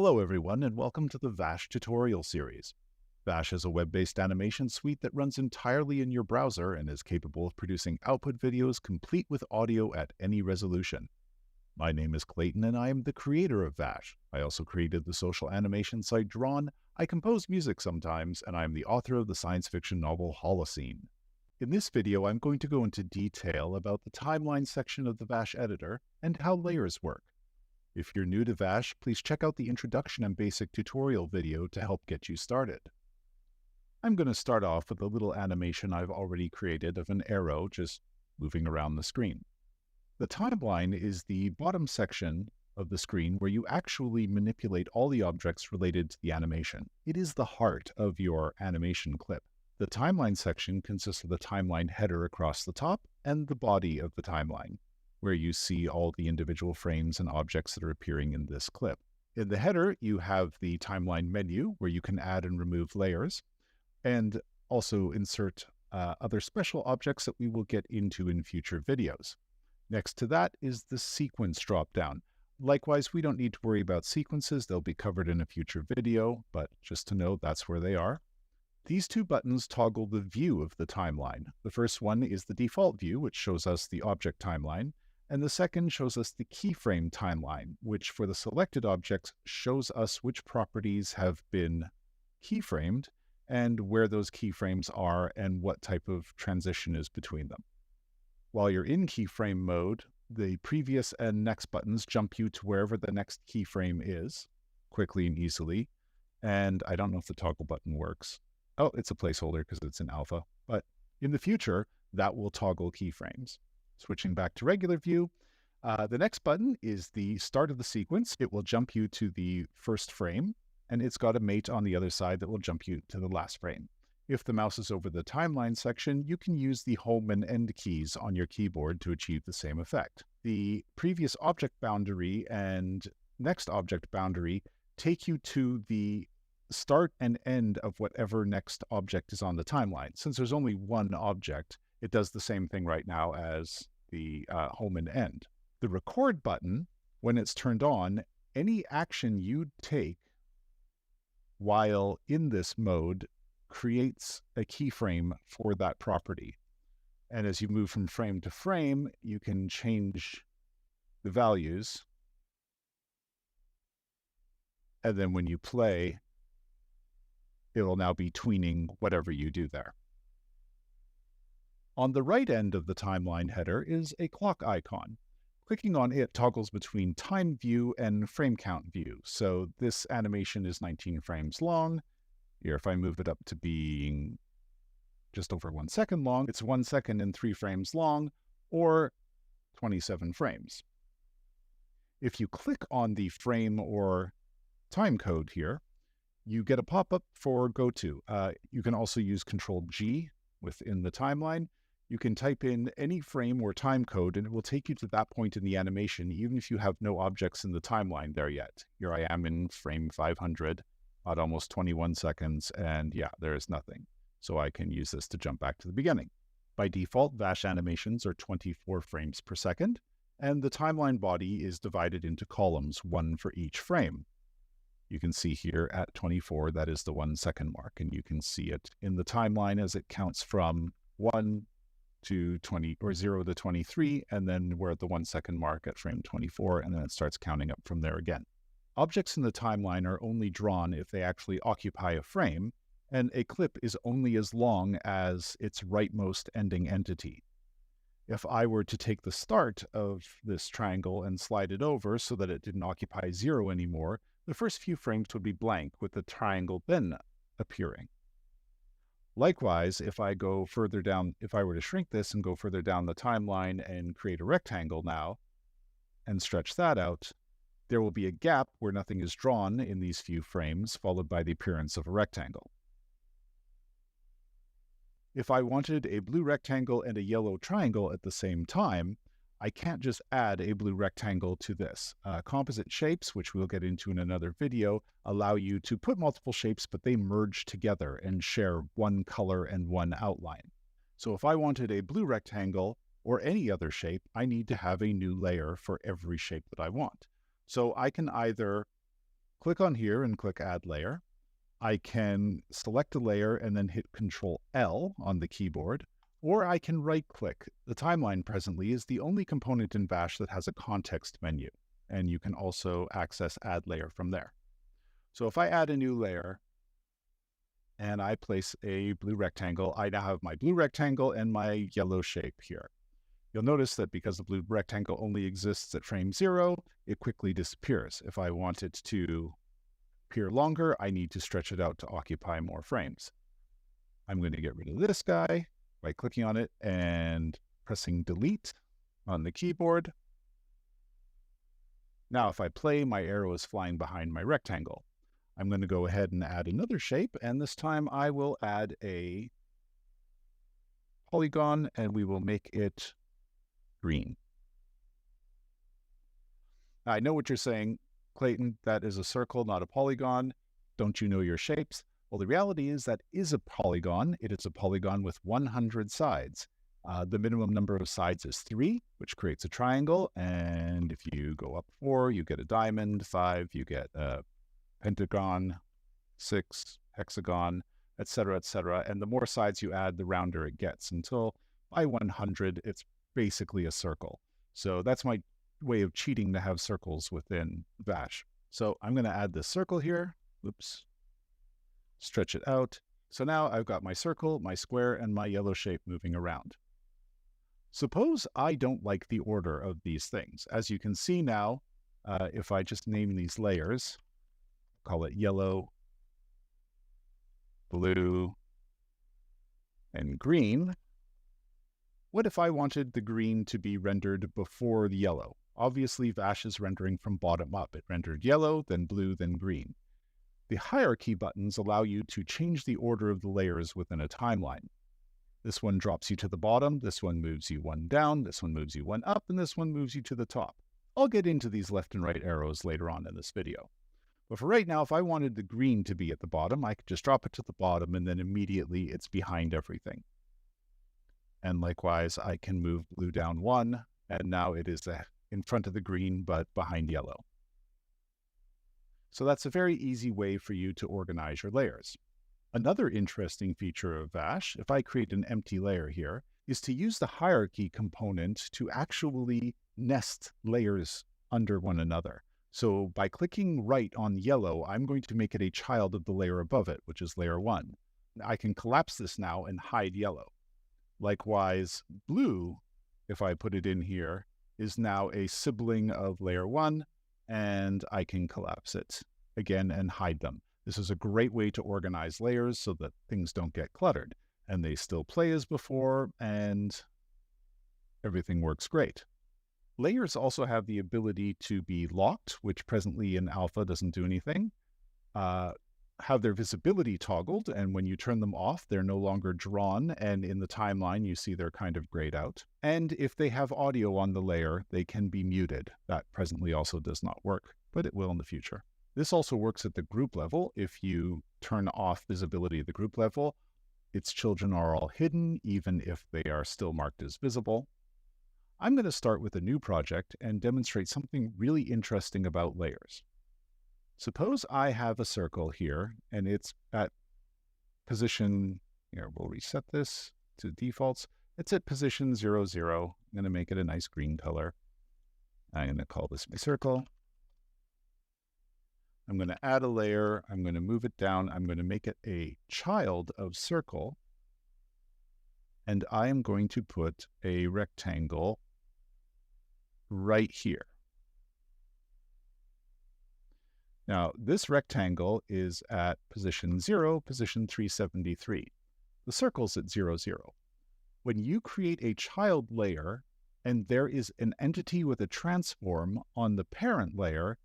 Hello everyone and welcome to the Vash tutorial series. Vash is a web-based animation suite that runs entirely in your browser and is capable of producing output videos complete with audio at any resolution. My name is Clayton and I am the creator of Vash. I also created the social animation site Drawn, I compose music sometimes, and I am the author of the science fiction novel Holocene. In this video, I'm going to go into detail about the timeline section of the Vash editor and how layers work. If you're new to Vash, please check out the introduction and basic tutorial video to help get you started. I'm going to start off with a little animation I've already created of an arrow just moving around the screen. The timeline is the bottom section of the screen where you actually manipulate all the objects related to the animation. It is the heart of your animation clip. The timeline section consists of the timeline header across the top and the body of the timeline, where you see all the individual frames and objects that are appearing in this clip. In the header, you have the timeline menu where you can add and remove layers and also insert other special objects that we will get into in future videos. Next to that is the sequence dropdown. Likewise, we don't need to worry about sequences. They'll be covered in a future video, but just to know that's where they are. These two buttons toggle the view of the timeline. The first one is the default view, which shows us the object timeline. And the second shows us the keyframe timeline, which for the selected objects shows us which properties have been keyframed and where those keyframes are and what type of transition is between them. While you're in keyframe mode, the previous and next buttons jump you to wherever the next keyframe is, quickly and easily. And I don't know if the toggle button works. Oh, it's a placeholder because it's in alpha. But in the future, that will toggle keyframes. Switching back to regular view, the next button is the start of the sequence. It will jump you to the first frame, and it's got a mate on the other side that will jump you to the last frame. If the mouse is over the timeline section, you can use the home and end keys on your keyboard to achieve the same effect. The previous object boundary and next object boundary take you to the start and end of whatever next object is on the timeline. Since there's only one object, it does the same thing right now as the home and end. The record button, when it's turned on, any action you take while in this mode creates a keyframe for that property. And as you move from frame to frame, you can change the values. And then when you play, it will now be tweening whatever you do there. On the right end of the timeline header is a clock icon. Clicking on it toggles between time view and frame count view. So this animation is 19 frames long. Here, if I move it up to being just over 1 second long, it's 1 second and 3 frames long, or 27 frames. If you click on the frame or time code here, you get a pop-up for go to. You can also use Control-G within the timeline. You can type in any frame or time code and it will take you to that point in the animation, even if you have no objects in the timeline there yet. Here I am in frame 500 at almost 21 seconds, and yeah, there is nothing. So I can use this to jump back to the beginning. By default, Vash animations are 24 frames per second, and the timeline body is divided into columns, one for each frame. You can see here at 24, that is the 1 second mark, and you can see it in the timeline as it counts from 1 to 20 or 0 to 23, and then we're at the 1 second mark at frame 24, and then it starts counting up from there again. Objects in the timeline are only drawn if they actually occupy a frame, and a clip is only as long as its rightmost ending entity. If I were to take the start of this triangle and slide it over so that it didn't occupy 0 anymore, the first few frames would be blank with the triangle then appearing. Likewise, if I go further down, if I were to shrink this and go further down the timeline and create a rectangle now and stretch that out, there will be a gap where nothing is drawn in these few frames, followed by the appearance of a rectangle. If I wanted a blue rectangle and a yellow triangle at the same time, I can't just add a blue rectangle to this. Composite shapes, which we'll get into in another video, allow you to put multiple shapes, but they merge together and share one color and one outline. So if I wanted a blue rectangle or any other shape, I need to have a new layer for every shape that I want. So I can either click on here and click Add Layer. I can select a layer and then hit Control L on the keyboard, or I can right-click. The timeline presently is the only component in Vash that has a context menu, and you can also access Add Layer from there. So if I add a new layer and I place a blue rectangle, I now have my blue rectangle and my yellow shape here. You'll notice that because the blue rectangle only exists at frame 0, it quickly disappears. If I want it to appear longer, I need to stretch it out to occupy more frames. I'm going to get rid of this guy by clicking on it and pressing Delete on the keyboard. Now, if I play, my arrow is flying behind my rectangle. I'm going to go ahead and add another shape, and this time I will add a polygon, and we will make it green. Now, I know what you're saying, Clayton, that is a circle, not a polygon. Don't you know your shapes? Well, the reality is that is a polygon. It is a polygon with 100 sides. The minimum number of sides is 3, which creates a triangle. And if you go up 4, you get a diamond. 5, you get a pentagon. 6, hexagon, etc., etc. And the more sides you add, the rounder it gets, until by 100, it's basically a circle. So that's my way of cheating to have circles within Vash. So I'm going to add this circle here. Oops. Stretch it out. So now I've got my circle, my square, and my yellow shape moving around. Suppose I don't like the order of these things. As you can see now, if I just name these layers, call it yellow, blue, and green. What if I wanted the green to be rendered before the yellow? Obviously, Vash is rendering from bottom up. It rendered yellow, then blue, then green. The hierarchy buttons allow you to change the order of the layers within a timeline. This one drops you to the bottom, this one moves you one down, this one moves you one up, and this one moves you to the top. I'll get into these left and right arrows later on in this video. But for right now, if I wanted the green to be at the bottom, I could just drop it to the bottom, and then immediately it's behind everything. And likewise, I can move blue down 1, and now it is in front of the green, but behind yellow. So that's a very easy way for you to organize your layers. Another interesting feature of Vash, if I create an empty layer here, is to use the hierarchy component to actually nest layers under one another. So by clicking right on yellow, I'm going to make it a child of the layer above it, which is layer 1. I can collapse this now and hide yellow. Likewise, blue, if I put it in here, is now a sibling of layer 1, and I can collapse it again and hide them. This is a great way to organize layers so that things don't get cluttered, and they still play as before, and everything works great. Layers also have the ability to be locked, which presently in alpha doesn't do anything. Have their visibility toggled, and when you turn them off, they're no longer drawn, and in the timeline, you see they're kind of grayed out. And if they have audio on the layer, they can be muted. That presently also does not work, but it will in the future. This also works at the group level. If you turn off visibility at the group level, its children are all hidden, even if they are still marked as visible. I'm going to start with a new project and demonstrate something really interesting about layers. Suppose I have a circle here, and it's at position, here, we'll reset this to defaults. It's at position 0, 0. I'm going to make it a nice green color. I'm going to call this my circle. I'm going to add a layer. I'm going to move it down. I'm going to make it a child of circle. And I am going to put a rectangle right here. Now, this rectangle is at position 0, position 373. The circle's at 0, 0. When you create a child layer and there is an entity with a transform on the parent layer,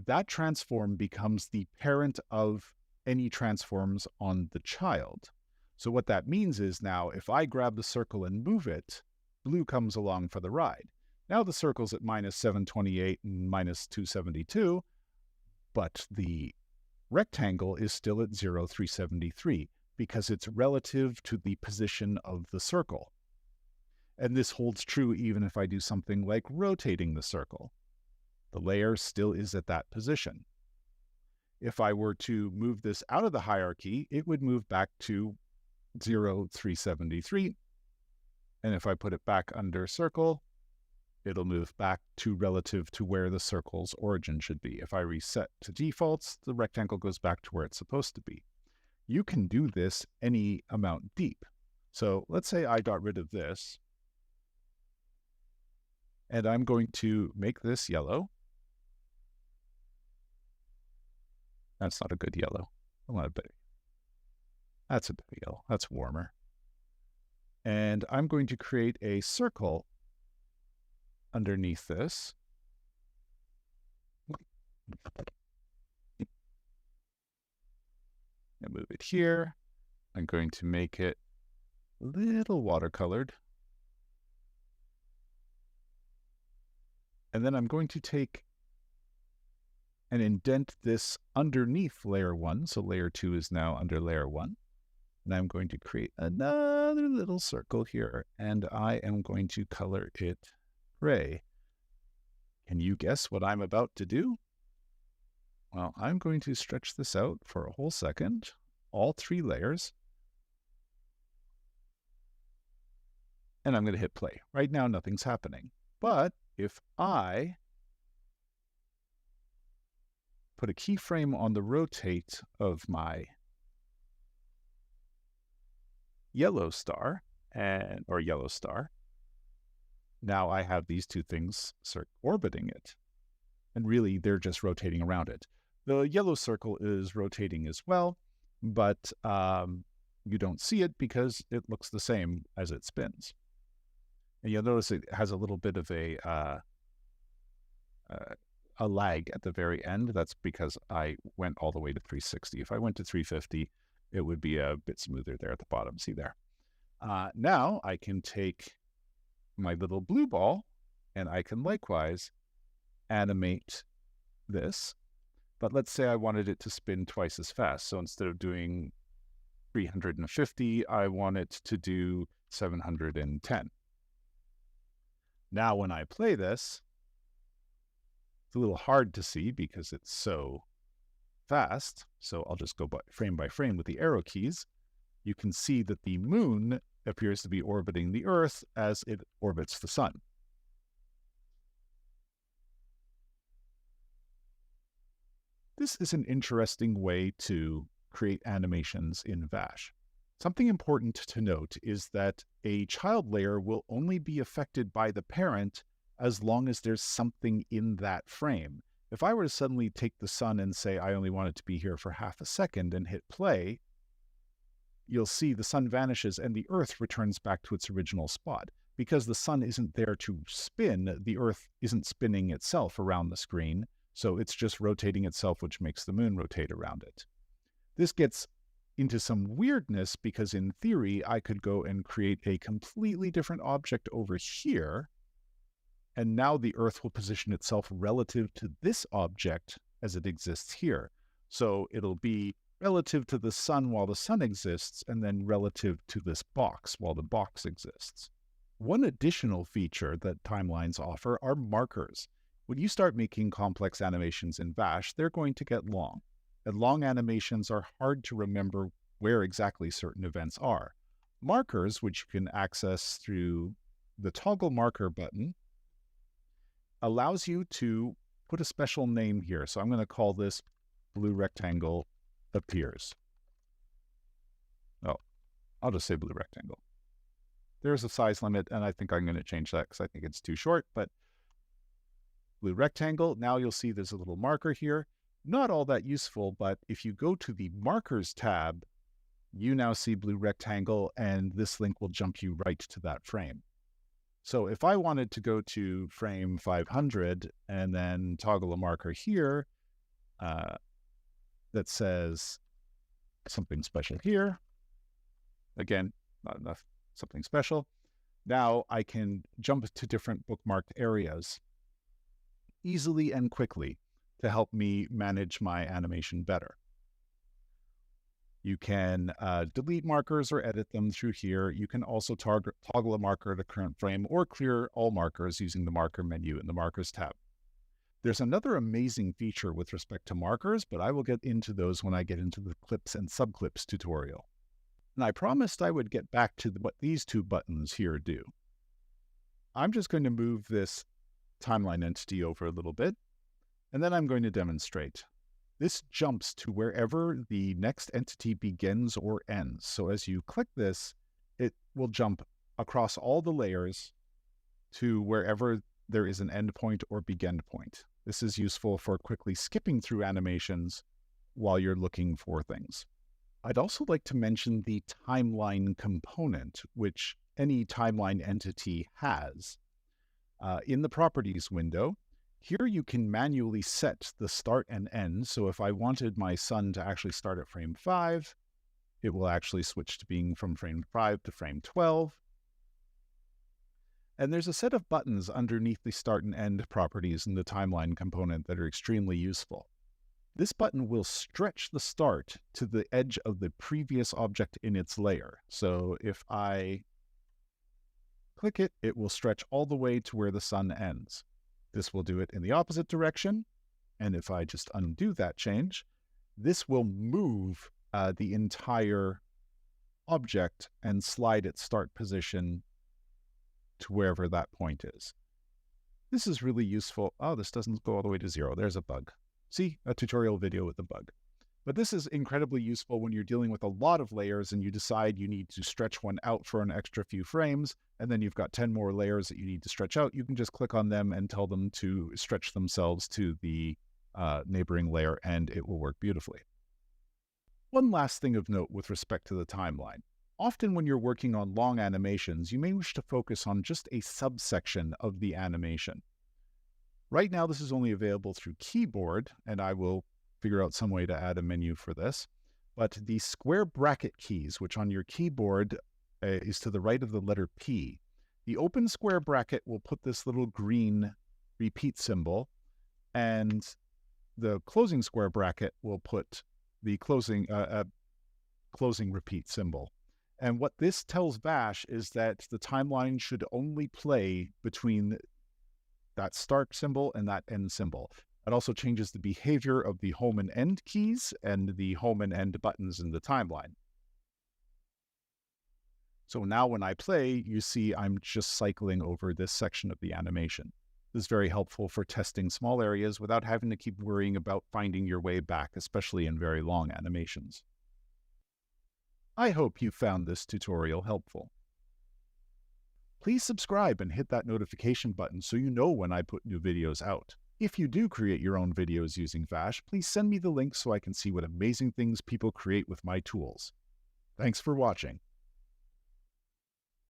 that transform becomes the parent of any transforms on the child. So what that means is now if I grab the circle and move it, blue comes along for the ride. Now the circle's at minus 728 and minus 272, but the rectangle is still at 0, 373 because it's relative to the position of the circle. And this holds true even if I do something like rotating the circle. The layer still is at that position. If I were to move this out of the hierarchy, it would move back to 0, 373. And if I put it back under circle, it'll move back to relative to where the circle's origin should be. If I reset to defaults, the rectangle goes back to where it's supposed to be. You can do this any amount deep. So let's say I got rid of this, and I'm going to make this yellow. That's not a good yellow. I want a better. That's a better yellow. That's warmer. And I'm going to create a circle underneath this. And move it here. I'm going to make it a little watercolored. And then I'm going to take and indent this underneath layer 1. So layer 2 is now under layer 1. And I'm going to create another little circle here, and I am going to color it gray. Can you guess what I'm about to do? Well, I'm going to stretch this out for a whole second, all 3 layers, and I'm going to hit play. Right now, nothing's happening. But if I put a keyframe on the rotate of my yellow star, or yellow star, now I have these 2 things orbiting it. And really, they're just rotating around it. The yellow circle is rotating as well, but you don't see it because it looks the same as it spins. And you'll notice it has a little bit of a lag at the very end. That's because I went all the way to 360. If I went to 350, it would be a bit smoother there at the bottom. See there? Now I can take my little blue ball and I can likewise animate this. But let's say I wanted it to spin twice as fast. So instead of doing 350, I want it to do 710. Now when I play this, it's a little hard to see because it's so fast. So I'll just go by frame with the arrow keys. You can see that the moon appears to be orbiting the Earth as it orbits the sun. This is an interesting way to create animations in Vash. Something important to note is that a child layer will only be affected by the parent as long as there's something in that frame. If I were to suddenly take the sun and say I only want it to be here for half a second and hit play, you'll see the sun vanishes and the Earth returns back to its original spot. Because the sun isn't there to spin, the Earth isn't spinning itself around the screen, so it's just rotating itself, which makes the moon rotate around it. This gets into some weirdness because in theory, I could go and create a completely different object over here, and now the Earth will position itself relative to this object as it exists here. So it'll be relative to the sun while the sun exists, and then relative to this box while the box exists. One additional feature that timelines offer are markers. When you start making complex animations in Vash, they're going to get long. And long animations are hard to remember where exactly certain events are. Markers, which you can access through the toggle marker button, allows you to put a special name here. So I'm going to call this blue rectangle appears. Oh, I'll just say blue rectangle. There's a size limit, and I think I'm going to change that because I think it's too short, but blue rectangle. Now you'll see there's a little marker here. Not all that useful, but if you go to the markers tab, you now see blue rectangle, and this link will jump you right to that frame. So if I wanted to go to frame 500 and then toggle a marker here that says something special here, again, not enough something special. Now I can jump to different bookmarked areas easily and quickly to help me manage my animation better. You can delete markers or edit them through here. You can also toggle a marker to current frame or clear all markers using the marker menu in the markers tab. There's another amazing feature with respect to markers, but I will get into those when I get into the clips and subclips tutorial. And I promised I would get back to what these two buttons here do. I'm just going to move this timeline entity over a little bit, and then I'm going to demonstrate. This jumps to wherever the next entity begins or ends. So as you click this, it will jump across all the layers to wherever there is an end point or begin point. This is useful for quickly skipping through animations while you're looking for things. I'd also like to mention the timeline component, which any timeline entity has. In the properties window, here you can manually set the start and end. So if I wanted my sun to actually start at frame 5, it will actually switch to being from frame 5 to frame 12. And there's a set of buttons underneath the start and end properties in the timeline component that are extremely useful. This button will stretch the start to the edge of the previous object in its layer. So if I click it, it will stretch all the way to where the sun ends. This will do it in the opposite direction. And if I just undo that change, this will move the entire object and slide its start position to wherever that point is. This is really useful. Oh, this doesn't go all the way to 0. There's a bug. See, a tutorial video with a bug. But this is incredibly useful when you're dealing with a lot of layers and you decide you need to stretch one out for an extra few frames, and then you've got 10 more layers that you need to stretch out. You can just click on them and tell them to stretch themselves to the neighboring layer, and it will work beautifully. One last thing of note with respect to the timeline. Often when you're working on long animations, you may wish to focus on just a subsection of the animation. Right now, this is only available through keyboard, and I will figure out some way to add a menu for this. But the square bracket keys, which on your keyboard is to the right of the letter P, the open square bracket will put this little green repeat symbol, and the closing square bracket will put the closing repeat symbol. And what this tells Vash is that the timeline should only play between that start symbol and that end symbol. It also changes the behavior of the home and end keys and the home and end buttons in the timeline. So now when I play, you see I'm just cycling over this section of the animation. This is very helpful for testing small areas without having to keep worrying about finding your way back, especially in very long animations. I hope you found this tutorial helpful. Please subscribe and hit that notification button so you know when I put new videos out. If you do create your own videos using Vash, please send me the link so I can see what amazing things people create with my tools. Thanks for watching.